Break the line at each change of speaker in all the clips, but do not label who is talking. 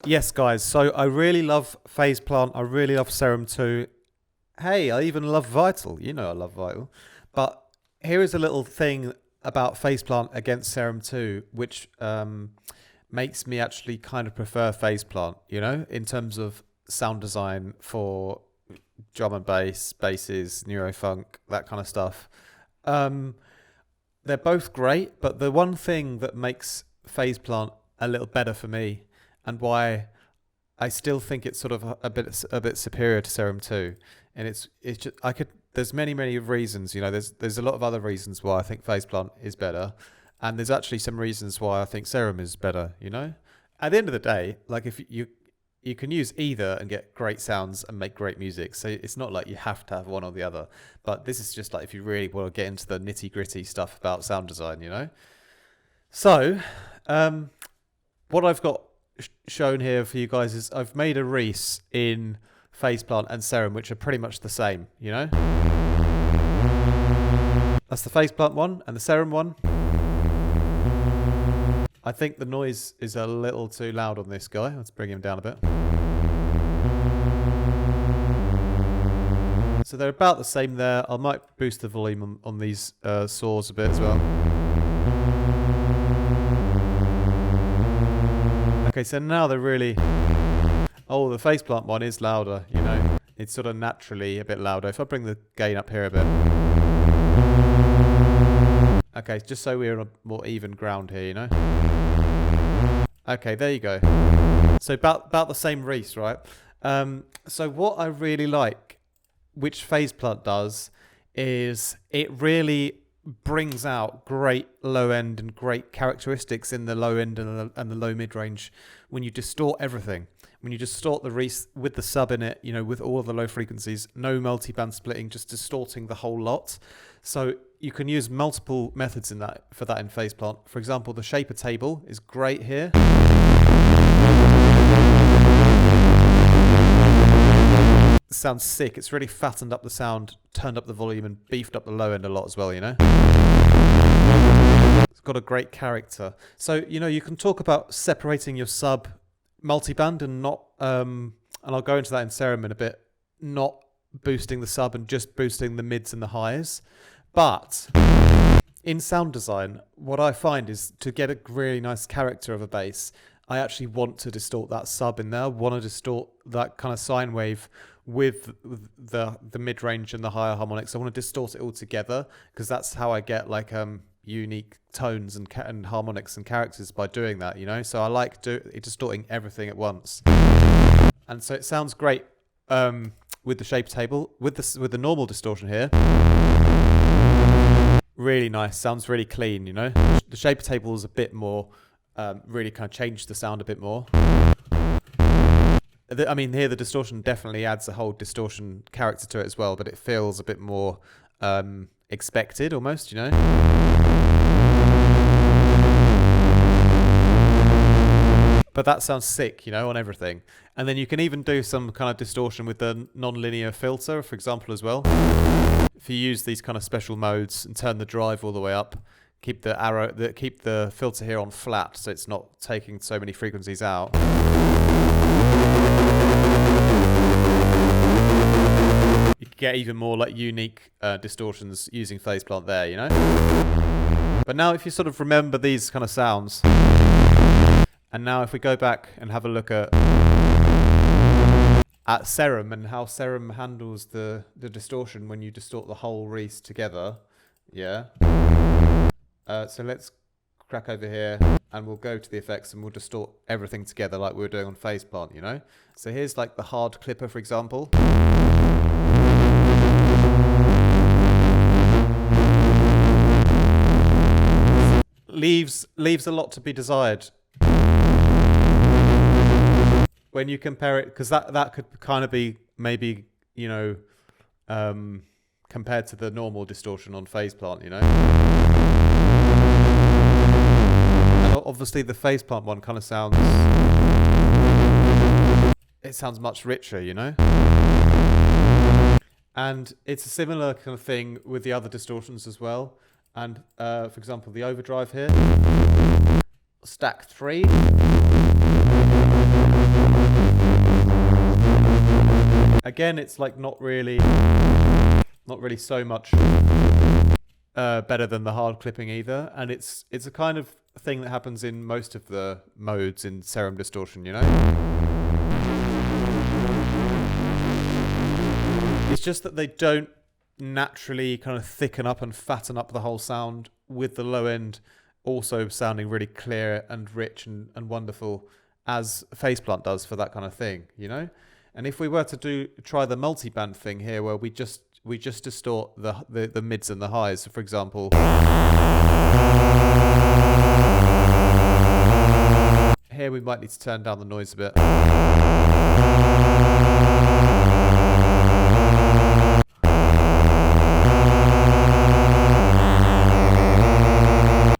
Yes, guys. So I really love Phaseplant. I really love Serum 2. Hey, I even love Vital. You know I love Vital. But here is a little thing about Phaseplant against Serum 2, which makes me actually kind of prefer Phaseplant, you know, in terms of sound design for drum and bass, basses, neurofunk, that kind of stuff. Um, they're both great, but the one thing that makes Phaseplant a little better for me and why I still think it's sort of a bit superior to Serum 2. And it's just I could there's many reasons, you know, there's a lot of other reasons why I think Phaseplant is better, and there's actually some reasons why I think Serum is better, you know? At the end of the day, like if you can use either and get great sounds and make great music. So it's not like you have to have one or the other. But this is just like if you really want to get into the nitty-gritty stuff about sound design, you know? So, what I've got shown here for you guys is I've made a Reese in Phaseplant and Serum, which are pretty much the same, you know? That's the Phaseplant one and the Serum one. I think the noise is a little too loud on this guy. Let's bring him down a bit. So they're about the same there. I might boost the volume on these saws a bit as well. Okay, so now they're really... Oh, the Phaseplant one is louder, you know. It's sort of naturally a bit louder. If I bring the gain up here a bit. Okay, just so we're on a more even ground here, you know. Okay, there you go. So about the same Reese, right? So what I really like, which Phaseplant does, is it really brings out great low end and great characteristics in the low end and the low mid range when you distort everything. When you distort the Reese with the sub in it, you know, with all of the low frequencies, no multi-band splitting, just distorting the whole lot. So you can use multiple methods in that for that in Phaseplant. For example, the shaper table is great here. Sounds sick. It's really fattened up the sound, turned up the volume, and beefed up the low end a lot as well, you know? It's got a great character. So, you know, you can talk about separating your sub multiband and not, and I'll go into that in Serum in a bit, not boosting the sub and just boosting the mids and the highs. But in sound design, what I find is to get a really nice character of a bass, I actually want to distort that sub in there. I want to distort that kind of sine wave with the mid-range and the higher harmonics. I want to distort it all together because that's how I get like unique tones and harmonics and characters by doing that, you know? So I like distorting everything at once. And so it sounds great with the shape table. With the normal distortion here, really nice. Sounds really clean, you know? The shape table is a bit more... really kind of changed the sound a bit more. I mean, here the distortion definitely adds a whole distortion character to it as well, but it feels a bit more expected almost, you know? But that sounds sick, you know, on everything. And then you can even do some kind of distortion with the non-linear filter, for example, as well. If you use these kind of special modes and turn the drive all the way up, keep the filter here on flat so it's not taking so many frequencies out. You can get even more like unique distortions using Phaseplant there, you know? But now if you sort of remember these kind of sounds, and now if we go back and have a look at Serum and how Serum handles the distortion when you distort the whole Reese together, yeah? So let's crack over here and we'll go to the effects and we'll distort everything together like we were doing on Phaseplant, you know? So here's like the hard clipper, for example. Leaves a lot to be desired when you compare it, because that could kind of be maybe, you know, compared to the normal distortion on Phaseplant, you know? Obviously the Phaseplant one kind of sounds much richer, you know? And it's a similar kind of thing with the other distortions as well. And for example, the overdrive here, stack 3. Again, it's like not really so much better than the hard clipping either, and it's a kind of thing that happens in most of the modes in Serum distortion, you know? It's just that they don't naturally kind of thicken up and fatten up the whole sound, with the low end also sounding really clear and rich and wonderful, as Phaseplant does for that kind of thing, you know? And if we were to try the multi-band thing here, where we just distort the mids and the highs, so for example, here we might need to turn down the noise a bit.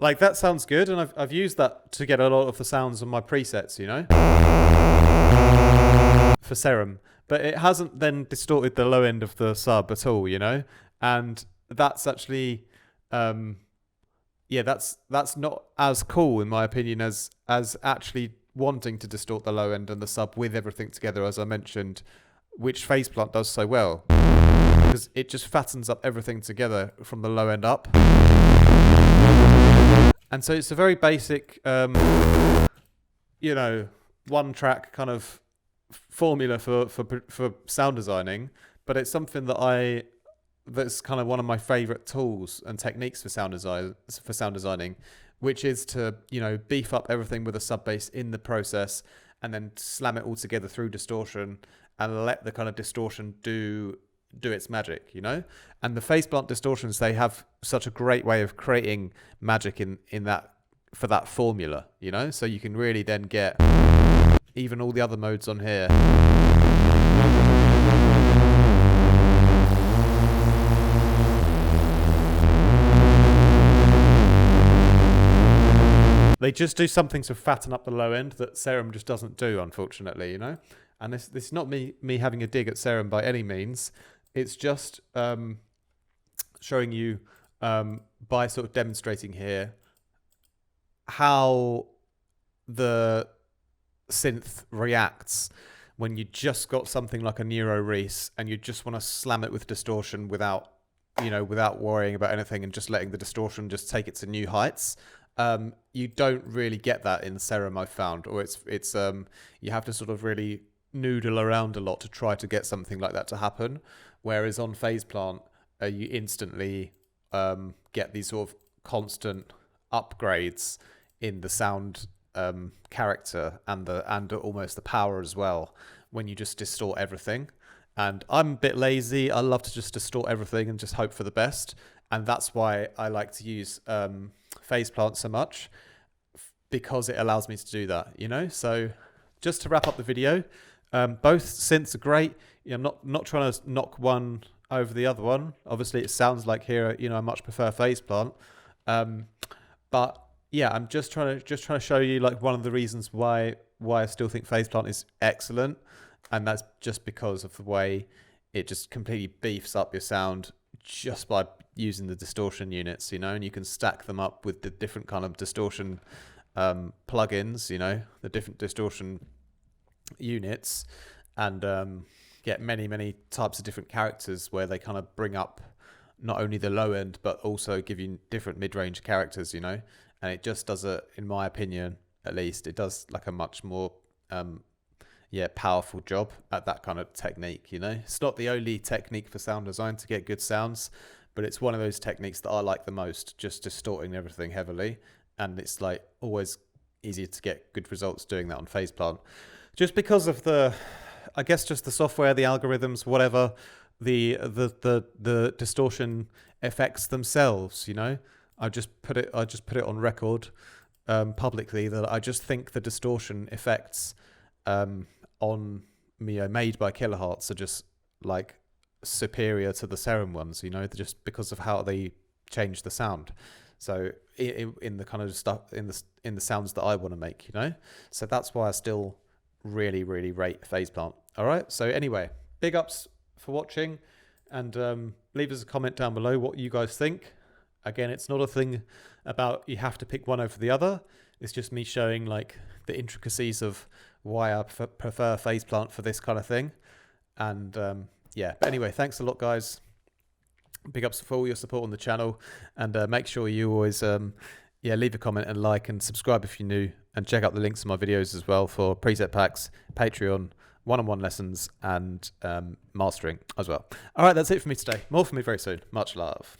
Like, that sounds good, and I've used that to get a lot of the sounds on my presets, you know, for Serum. But it hasn't then distorted the low end of the sub at all, you know? And that's actually, that's not as cool, in my opinion, as actually wanting to distort the low end and the sub with everything together, as I mentioned, which Phaseplant does so well. Because it just fattens up everything together from the low end up. And so it's a very basic, you know, one track kind of formula for sound designing, but it's something that's kind of one of my favorite tools and techniques for sound designing, which is to, you know, beef up everything with a sub bass in the process and then slam it all together through distortion and let the kind of distortion do its magic, you know? And the Phaseplant distortions, they have such a great way of creating magic in that, for that formula, you know? So you can really then get even all the other modes on here. They just do something to fatten up the low end that Serum just doesn't do, unfortunately, you know? And this is not me having a dig at Serum by any means. It's just showing you by sort of demonstrating here how the synth reacts when you just got something like a Neuro Reese and you just want to slam it with distortion without worrying about anything and just letting the distortion just take it to new heights. You don't really get that in Serum, I've found, or it's you have to sort of really noodle around a lot to try to get something like that to happen. Whereas on Phaseplant, you instantly get these sort of constant upgrades in the sound character and almost the power as well when you just distort everything. And I'm a bit lazy. I love to just distort everything and just hope for the best. And that's why I like to use Phaseplant so much, because it allows me to do that, you know? So just to wrap up the video, both synths are great. I'm not trying to knock one over the other one. Obviously, it sounds like here, you know, I much prefer Phaseplant. But yeah, I'm just trying to show you like one of the reasons why I still think Phaseplant is excellent, and that's just because of the way it just completely beefs up your sound just by using the distortion units, you know, and you can stack them up with the different kind of distortion plugins, you know, the different distortion units, and get many types of different characters where they kind of bring up not only the low end but also give you different mid-range characters, you know. And it just does in my opinion at least, it does like a much more powerful job at that kind of technique, you know. It's not the only technique for sound design to get good sounds, but it's one of those techniques that I like the most, just distorting everything heavily. And it's like always easier to get good results doing that on Phaseplant, just because of I guess just the software, the algorithms, whatever, the distortion effects themselves, you know. I just put it on record publicly that I just think the distortion effects on made by Kilohertz are just like superior to the Serum ones, you know, just because of how they change the sound. So in the kind of stuff in the sounds that I want to make, you know. So that's why I still really rate Phaseplant. All right. So anyway, big ups for watching, and leave us a comment down below what you guys think. Again, it's not a thing about you have to pick one over the other. It's just me showing like the intricacies of why I prefer Phaseplant for this kind of thing. And yeah, but anyway, thanks a lot, guys. Big ups for all your support on the channel, and make sure you always leave a comment and like and subscribe if you're new, and check out the links to my videos as well for preset packs, Patreon, one-on-one lessons, and mastering as well. All right, that's it for me today. More from me very soon. Much love.